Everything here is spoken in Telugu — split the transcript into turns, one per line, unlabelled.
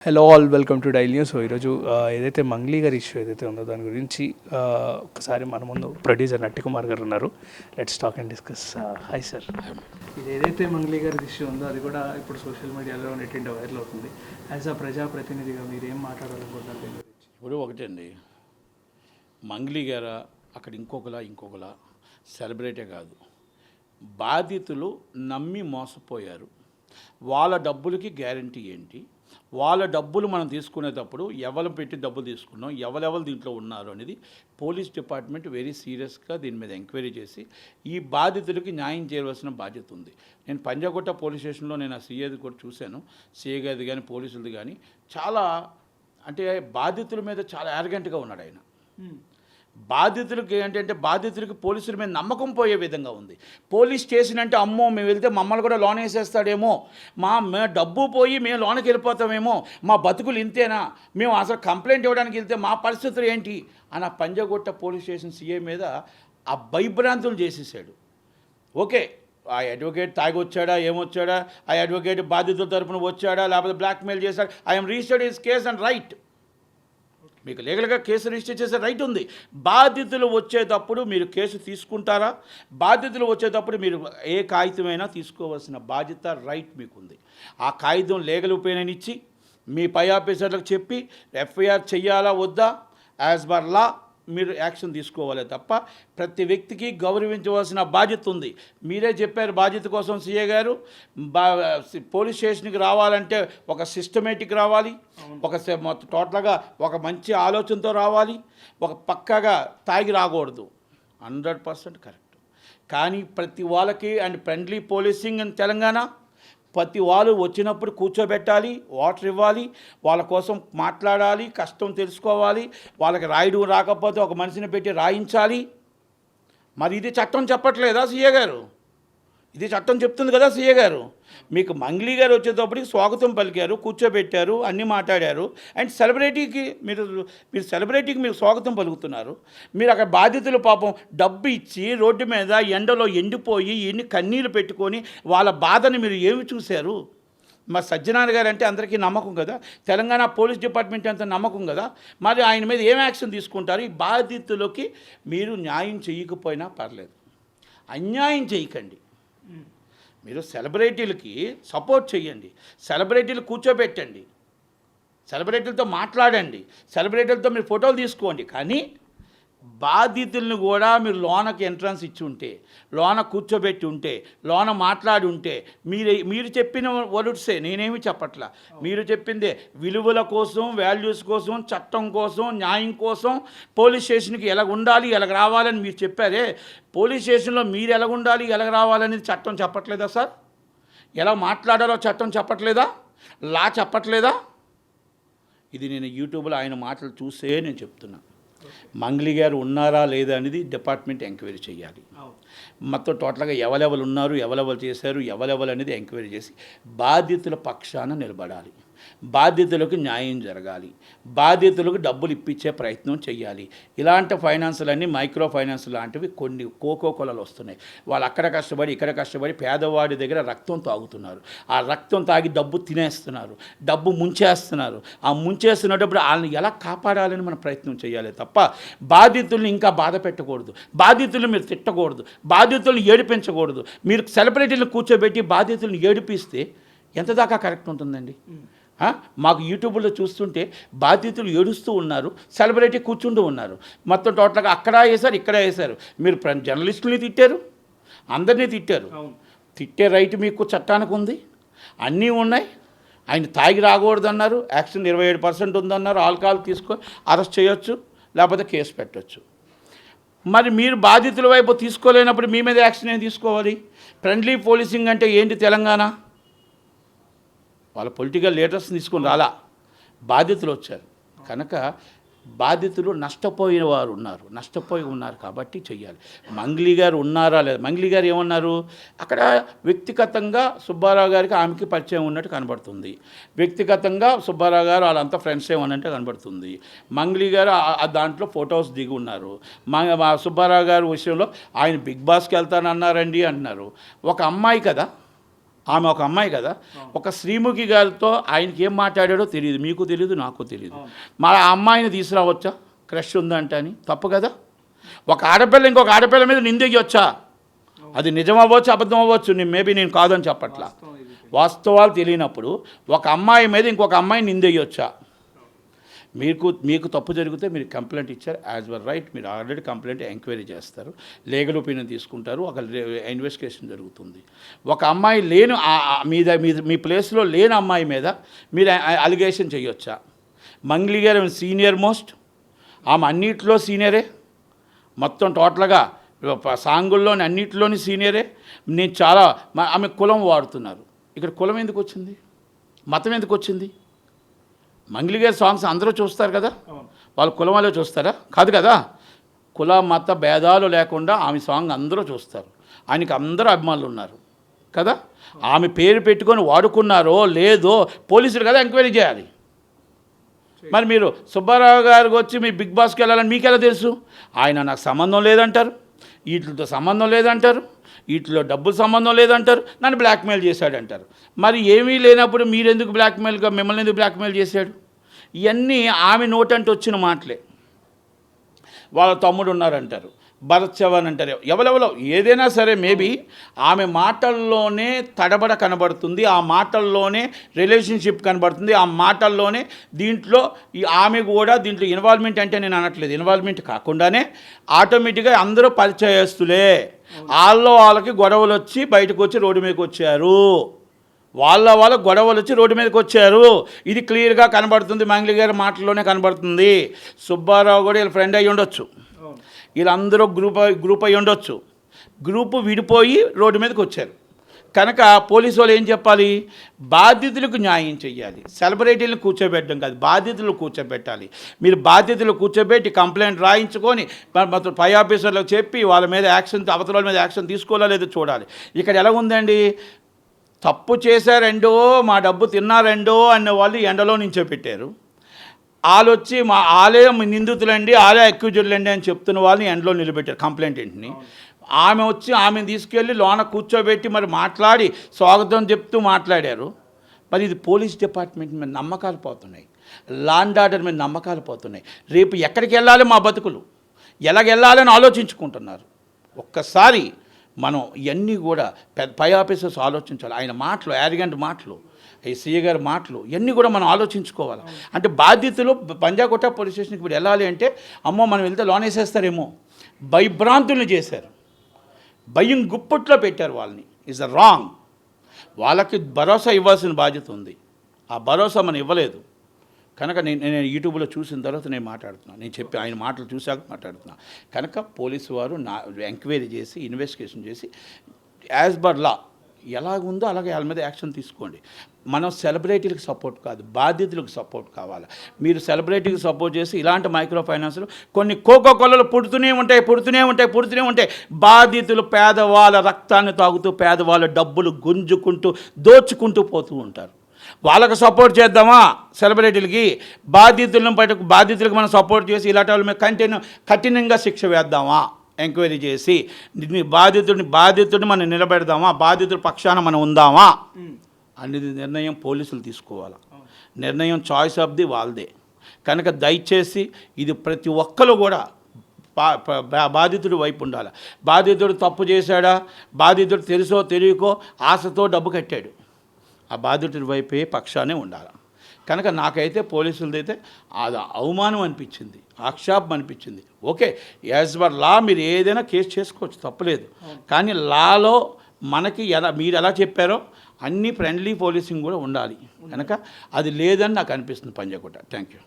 Hello all, welcome to daily news. ఈరోజు ఏదైతే మంగ్లీ గారి ఇష్యూ ఏదైతే ఉందో దాని గురించి ఒకసారి మన ముందు ప్రొడ్యూసర్ నట్టికుమార్ గారు ఉన్నారు. Let's talk and discuss. Hi sir. ఇది ఏదైతే మంగ్లీ గారి ఇష్యూ ఉందో అది కూడా ఇప్పుడు సోషల్ మీడియాలో నెట్టింట వైరల్ అవుతుంది. యాజ్ అ ప్రజాప్రతినిధిగా మీరు ఏం మాట్లాడాలనుకుంటున్నారు దీని గురించి?
ఇప్పుడు ఒకటండి, మంగ్లీ గారు అక్కడ ఇంకొకలా సెలబ్రేటే కాదు, బాధితులు నమ్మి మోసపోయారు. వాళ్ళ డబ్బులకి గ్యారంటీ ఏంటి, వాళ్ళ డబ్బులు మనం తీసుకునేటప్పుడు ఎవరు పెట్టి డబ్బులు తీసుకున్నాం, ఎవరెవరు దీంట్లో ఉన్నారు అనేది పోలీస్ డిపార్ట్మెంట్ వెరీ సీరియస్గా దీని మీద ఎంక్వైరీ చేసి ఈ బాధితులకి న్యాయం చేయవలసిన బాధ్యత ఉంది. నేను పంజాగుట్ట పోలీస్ స్టేషన్లో నేను ఆ సీఏది కూడా చూశాను. సీఏ గారిది కానీ పోలీసులది కానీ చాలా అంటే బాధితుల మీద చాలా యారగెంట్గా ఉన్నాడు ఆయన. బాధితులకి ఏంటంటే బాధితులకి పోలీసుల మీద నమ్మకం పోయే విధంగా ఉంది. పోలీస్ స్టేషన్ అంటే అమ్మో మేము వెళ్తే మమ్మల్ని కూడా లోన్ వేసేస్తాడేమో, మే డబ్బు పోయి మేము లోనకి వెళ్ళిపోతామేమో, మా బతుకులు ఇంతేనా, మేము అసలు కంప్లైంట్ ఇవ్వడానికి వెళ్తే మా పరిస్థితులు ఏంటి అని ఆ పంజాగుట్ట పోలీస్ స్టేషన్ సీఏ మీద ఆ భయభ్రాంతులు చేసేసాడు. ఓకే, ఆ అడ్వకేట్ తాగి వచ్చాడా ఏమొచ్చాడా, ఆ అడ్వకేట్ బాధితుల తరపున వచ్చాడా లేకపోతే బ్లాక్మెయిల్ చేశాడు, I'm registered his case and right, మీకు లీగల్గా కేసు రిజిస్టర్ చేసే రైట్ ఉంది. బాధితులు వచ్చేటప్పుడు మీరు కేసు తీసుకుంటారా, బాధితులు వచ్చేటప్పుడు మీరు ఏ కాగితమైనా తీసుకోవాల్సిన బాధ్యత రైట్ మీకుంది. ఆ కాగితం లీగల్ ఒపీనియన్ ఇచ్చి మీ పై ఆఫీసర్లకు చెప్పి ఎఫ్ఐఆర్ చెయ్యాలా వద్దా యాజ్ పర్ లా మీరు యాక్షన్ తీసుకోవాలి తప్ప ప్రతి వ్యక్తికి గౌరవించవలసిన బాధ్యత ఉంది. మీరే చెప్పారు బాధ్యత కోసం సీఏ గారు, పోలీస్ స్టేషన్కి రావాలంటే ఒక సిస్టమేటిక్ రావాలి, ఒక టోటల్గా ఒక మంచి ఆలోచనతో రావాలి, ఒక పక్కాగా తాగి రాకూడదు. 100% కరెక్ట్. కానీ ప్రతి వాళ్ళకి and friendly policing in Telangana, ప్రతి వాళ్ళు వచ్చినప్పుడు కూర్చోబెట్టాలి, వాటర్ ఇవ్వాలి, వాళ్ళ కోసం మాట్లాడాలి, కష్టం తెలుసుకోవాలి, వాళ్ళకి రాయడం రాకపోతే ఒక మనిషిని పెట్టి రాయించాలి. మరి ఇది చట్టం చెప్పట్లేదా సీఏ గారు? ఇది చట్టం చెప్తుంది కదా సీఏ గారు. మీకు మంగ్లీ గారు వచ్చేటప్పటికి స్వాగతం పలికారు, కూర్చోబెట్టారు, అన్నీ మాట్లాడారు. అండ్ సెలబ్రిటీకి మీరు సెలబ్రిటీకి మీరు స్వాగతం పలుకుతున్నారు. మీరు అక్కడ బాధితులు పాపం డబ్బు ఇచ్చి రోడ్డు మీద ఎండలో ఎండిపోయి ఎన్ని కన్నీళ్ళు పెట్టుకొని వాళ్ళ బాధని మీరు ఏమి చూశారు? మా సజ్జనార్ గారు అంటే అందరికీ నమ్మకం కదా, తెలంగాణ పోలీస్ డిపార్ట్మెంట్ అంత నమ్మకం కదా, మరి ఆయన మీద ఏం యాక్షన్ తీసుకుంటారు? ఈ బాధితులకి మీరు న్యాయం చేయకపోయినా పర్లేదు, అన్యాయం చేయకండి. మీరు సెలబ్రిటీలకి సపోర్ట్ చేయండి, సెలబ్రిటీలు కూర్చోబెట్టండి, సెలబ్రిటీలతో మాట్లాడండి, సెలబ్రిటీలతో మీరు ఫోటోలు తీసుకోండి. కానీ బాధితులను కూడా మీరు లోనకి ఎంట్రన్స్ ఇచ్చి ఉంటే, లోన కూర్చోబెట్టి ఉంటే, లోన మాట్లాడి ఉంటే, మీరు చెప్పిన వర్డ్సే, నేనేమి చెప్పట్లా, మీరు చెప్పిందే విలువల కోసం, వాల్యూస్ కోసం, చట్టం కోసం, న్యాయం కోసం పోలీస్ స్టేషన్కి ఎలా ఉండాలి ఎలా రావాలని మీరు చెప్పారే. పోలీస్ స్టేషన్లో మీరు ఎలా ఉండాలి ఎలా రావాలనేది చట్టం చెప్పట్లేదా సార్? ఎలా మాట్లాడాలో చట్టం చెప్పట్లేదా? లా చెప్పట్లేదా? ఇది నేను యూట్యూబ్లో ఆయన మాటలు చూసే నేను చెప్తున్నా. మంగ్లీ గారు ఉన్నారా లేదా అనేది డిపార్ట్మెంట్ ఎంక్వైరీ చేయాలి. మొత్తం టోటల్గా ఎవరెవరు ఉన్నారు, ఎవరెవరు చేశారు, ఎవరెవరు అనేది ఎంక్వైరీ చేసి బాధితుల పక్షాన నిలబడాలి, బాధితులకు న్యాయం జరగాలి, బాధితులకు డబ్బులు ఇప్పించే ప్రయత్నం చేయాలి. ఇలాంటి ఫైనాన్సులన్నీ మైక్రో ఫైనాన్స్ లాంటివి కొన్ని కోకోకొలలు వస్తున్నాయి. వాళ్ళు అక్కడ కష్టపడి ఇక్కడ కష్టపడి పేదవాడి దగ్గర రక్తం తాగుతున్నారు. ఆ రక్తం తాగి డబ్బు తినేస్తున్నారు, డబ్బు ముంచేస్తున్నారు. ఆ ముంచేస్తున్నప్పుడు వాళ్ళని ఎలా కాపాడాలని మనం ప్రయత్నం చేయాలి తప్ప బాధితుల్ని ఇంకా బాధ పెట్టకూడదు, బాధితులు మీరు తిట్టకూడదు, బాధితులను ఏడిపించకూడదు. మీరు సెలబ్రిటీలను కూర్చోబెట్టి బాధితులను ఏడిపిస్తే ఎంత దాకా కరెక్ట్ ఉంటుందండి? మాకు యూట్యూబ్లో చూస్తుంటే బాధితులు ఏడుస్తూ ఉన్నారు, సెలబ్రిటీ కూర్చుంటూ ఉన్నారు. మొత్తం టోటల్గా అక్కడ వేశారు ఇక్కడ వేశారు. మీరు జర్నలిస్టులని తిట్టారు, అందరినీ తిట్టారు. తిట్టే రైట్ మీకు చట్టానికి ఉంది, అన్నీ ఉన్నాయి. ఆయన తాగి రాకూడదు అన్నారు, యాక్షన్ 27% ఉందన్నారు, ఆల్కహాల్ తీసుకొని అరెస్ట్ చేయొచ్చు లేకపోతే కేసు పెట్టవచ్చు. మరి మీరు బాధితుల వైపు తీసుకోలేనప్పుడు మీ మీద యాక్షన్ ఏం తీసుకోవాలి? ఫ్రెండ్లీ పోలీసింగ్ అంటే ఏంటి తెలంగాణ? వాళ్ళ పొలిటికల్ లీడర్స్ని తీసుకొని రాలా, బాధితులు వచ్చారు కనుక బాధితులు నష్టపోయిన వారు నష్టపోయి ఉన్నారు కాబట్టి చెయ్యాలి. మంగ్లీ గారు ఉన్నారా లేదా? మంగ్లీ గారు ఏమన్నారు? అక్కడ వ్యక్తిగతంగా సుబ్బారావు గారికి ఆమెకి పరిచయం ఉన్నట్టు కనబడుతుంది, వ్యక్తిగతంగా సుబ్బారావు గారు వాళ్ళంతా ఫ్రెండ్స్ ఏమన్నట్టు కనబడుతుంది. మంగ్లీ గారు దాంట్లో ఫొటోస్ దిగి ఉన్నారు. మా సుబ్బారావు గారి విషయంలో ఆయన బిగ్ బాస్కి వెళ్తానన్నారండి అంటున్నారు. ఒక అమ్మాయి కదా, ఆమె ఒక అమ్మాయి కదా, ఒక శ్రీముఖి గారితో ఆయనకి ఏం మాట్లాడాడో తెలియదు, మీకు తెలియదు, నాకు తెలియదు. మా అమ్మాయిని తీసుకురావచ్చా క్రష్ ఉందంట అని? తప్పు కదా. ఒక ఆడపిల్ల ఇంకొక ఆడపిల్ల మీద నిందెయ్యొచ్చా? అది నిజం అవ్వచ్చు, అబద్ధం అవ్వచ్చు, నేను కాదని చెప్పట్లా. వాస్తవాలు తెలియనప్పుడు ఒక అమ్మాయి మీద ఇంకొక అమ్మాయి నిందెయ్యొచ్చా? మీకు తప్పు జరిగితే మీరు కంప్లైంట్ ఇచ్చారు, యాజ్ వర్ రైట్. మీరు ఆల్రెడీ కంప్లైంట్ ఎంక్వైరీ చేస్తారు, లీగల్ ఒపీనియన్ తీసుకుంటారు, ఒక ఇన్వెస్టిగేషన్ జరుగుతుంది. ఒక అమ్మాయి లేని మీ ప్లేస్లో లేని అమ్మాయి మీద మీరు అలిగేషన్ చేయొచ్చా? మంగ్లీ గారు సీనియర్ మోస్ట్, ఆమె అన్నిట్లో సీనియరే, మొత్తం టోటల్గా సాంగుల్లోని అన్నింటిలోని సీనియరే. నేను చాలా ఆమె కులం వాడుతున్నారు. ఇక్కడ కులం ఎందుకు వచ్చింది, మతం ఎందుకు వచ్చింది? మంగ్లీ గారి సాంగ్స్ అందరూ చూస్తారు కదా, వాళ్ళు కులం వాళ్ళే చూస్తారా? కాదు కదా. కుల మత భేదాలు లేకుండా ఆమె సాంగ్ అందరూ చూస్తారు, ఆయనకి అందరూ అభిమానులు ఉన్నారు కదా. ఆమె పేరు పెట్టుకొని వాడుకున్నారో లేదో పోలీసులు కదా ఎంక్వైరీ చేయాలి. మరి మీరు సుబ్బారావు గారికి వచ్చి మీ బిగ్ బాస్కి వెళ్ళాలని మీకు ఎలా తెలుసు? ఆయన నాకు సంబంధం లేదంటారు, వీటితో సంబంధం లేదంటారు, వీటిలో డబ్బులు సంబంధం లేదంటారు, నన్ను బ్లాక్మెయిల్ చేశాడంటారు. మరి ఏమీ లేనప్పుడు మీరెందుకు మిమ్మల్ని ఎందుకు బ్లాక్మెయిల్ చేశాడు? ఇవన్నీ ఆమె నోటంటే వచ్చిన మాటలే. వాళ్ళ తమ్ముడు ఉన్నారంటారు, భరత్ చవన్ అంటారు, ఎవరెవరో ఏదైనా సరే. మేబీ ఆమె మాటల్లోనే తడబడ కనబడుతుంది, ఆ మాటల్లోనే రిలేషన్షిప్ కనబడుతుంది, ఆ మాటల్లోనే దీంట్లో ఆమె కూడా దీంట్లో ఇన్వాల్వ్మెంట్ అంటే నేను అనట్లేదు, ఇన్వాల్వ్మెంట్ కాకుండానే ఆటోమేటిక్గా అందరూ పరిచయస్తులే. వాళ్ళకి గొడవలు వచ్చి బయటకు వచ్చి రోడ్డు మీదకి వచ్చారు, వాళ్ళ గొడవలు వచ్చి రోడ్డు మీదకి వచ్చారు. ఇది క్లియర్గా కనబడుతుంది, మంగ్లీ గారి మాటల్లోనే కనబడుతుంది. సుబ్బారావు కూడా వీళ్ళ ఫ్రెండ్ అయ్యి ఉండొచ్చు, వీళ్ళందరూ గ్రూప్ అయ్యి ఉండొచ్చు, గ్రూపు విడిపోయి రోడ్డు మీదకి వచ్చారు. కనుక పోలీసు వాళ్ళు ఏం చెప్పాలి? బాధితులకు న్యాయం చేయాలి, సెలబ్రిటీలను కూర్చోబెట్టడం కాదు, బాధితులు కూర్చోబెట్టాలి. మీరు బాధితులు కూర్చోబెట్టి కంప్లైంట్ రాయించుకొని పై ఆఫీసర్లకు చెప్పి వాళ్ళ మీద అవతల మీద యాక్షన్ తీసుకోవాలా లేదో చూడాలి. ఇక్కడ ఎలా ఉందండి, తప్పు చేశారండో, మా డబ్బు తిన్నారండో అన్న వాళ్ళు ఎండలో నించోపెట్టారు. వాళ్ళు వచ్చి వాళ్ళే నిందితులండి, వాళ్ళే అక్యూజుడ్లండి అని చెప్తున్న వాళ్ళని ఎండలో నిలబెట్టారు కంప్లైంట్ని. ఆమె వచ్చి ఆమెను తీసుకెళ్ళి లోన కూర్చోబెట్టి మరి మాట్లాడి స్వాగతం చెప్తూ మాట్లాడారు. మరి ఇది పోలీస్ డిపార్ట్మెంట్ మీద నమ్మకాలు పోతున్నాయి, లా అండ్ ఆర్డర్ మీద నమ్మకాలు పోతున్నాయి. రేపు ఎక్కడికి వెళ్ళాలి మా బతుకులు, ఎలాగెళ్ళాలని ఆలోచించుకుంటున్నారు. ఒక్కసారి మనం ఇవన్నీ కూడా పై ఆఫీసర్స్ ఆలోచించాలి. ఆయన మాటలు, యారిగెంట్ మాటలు, ఈ సీఏ గారి మాటలు, ఇవన్నీ కూడా మనం ఆలోచించుకోవాలి. అంటే బాధితులు పంజాగుట్ట పోలీస్ స్టేషన్కి ఇప్పుడు వెళ్ళాలి అంటే అమ్మో మనం వెళ్తే లోన్ వేసేస్తారేమో, భయభ్రాంతుల్ని చేశారు, భయం గుప్పట్లో పెట్టారు వాళ్ళని. Is a wrong. వాళ్ళకి భరోసా ఇవ్వాల్సిన బాధ్యత ఉంది, ఆ భరోసా మనం ఇవ్వలేదు. కనుక నేను యూట్యూబ్లో చూసిన తర్వాత నేను మాట్లాడుతున్నాను, నేను చెప్పి ఆయన మాటలు చూశాక మాట్లాడుతున్నా. కనుక పోలీసు వారు ఎంక్వైరీ చేసి ఇన్వెస్టిగేషన్ చేసి యాజ్ బర్ లా ఎలాగుందో అలాగే వాళ్ళ మీద యాక్షన్ తీసుకోండి. మనం సెలబ్రిటీలకు సపోర్ట్ కాదు, బాధితులకు సపోర్ట్ కావాలి. మీరు సెలబ్రిటీకి సపోర్ట్ చేసి ఇలాంటి మైక్రో ఫైనాన్స్లు కొన్ని కోకోకోలలు పుడుతూనే ఉంటాయి. బాధితులు పేదవాళ్ళ రక్తాన్ని తాగుతూ పేదవాళ్ళ డబ్బులు గుంజుకుంటూ దోచుకుంటూ పోతూ ఉంటారు. వాళ్ళకు సపోర్ట్ చేద్దామా? సెలబ్రిటీలకి బాధితులకు మనం సపోర్ట్ చేసి ఇలాంటి వాళ్ళ మీద కఠినంగా శిక్ష వేద్దామా? ఎంక్వైరీ చేసి బాధితుడిని మనం నిలబెడదామా? బాధితుల పక్షాన మనం ఉందామా అనేది నిర్ణయం పోలీసులు తీసుకోవాలి. నిర్ణయం చాయిస్ ఆఫ్ ది వాళ్ళదే. కనుక దయచేసి ఇది ప్రతి ఒక్కరు కూడా బాధితుడి వైపు ఉండాలి. బాధితుడు తప్పు చేశాడా, బాధితుడు తెలుసో తెలియకో ఆశతో డబ్బు కట్టాడు, ఆ బాధితుడి వైపే పక్షానే ఉండాలి. కనుక నాకైతే పోలీసులదైతే అది అవమానం అనిపించింది, ఆక్షేపం అనిపించింది. ఓకే, యాజ్ పర్ లా మీరు ఏదైనా కేసు చేసుకోవచ్చు, తప్పలేదు. కానీ లాలో మనకి మీరు ఎలా చెప్పారో అన్ని ఫ్రెండ్లీ పోలీసింగ్ కూడా ఉండాలి. కనుక అది లేదని నాకు అనిపిస్తుంది పంజాగుట్ట. Thank you.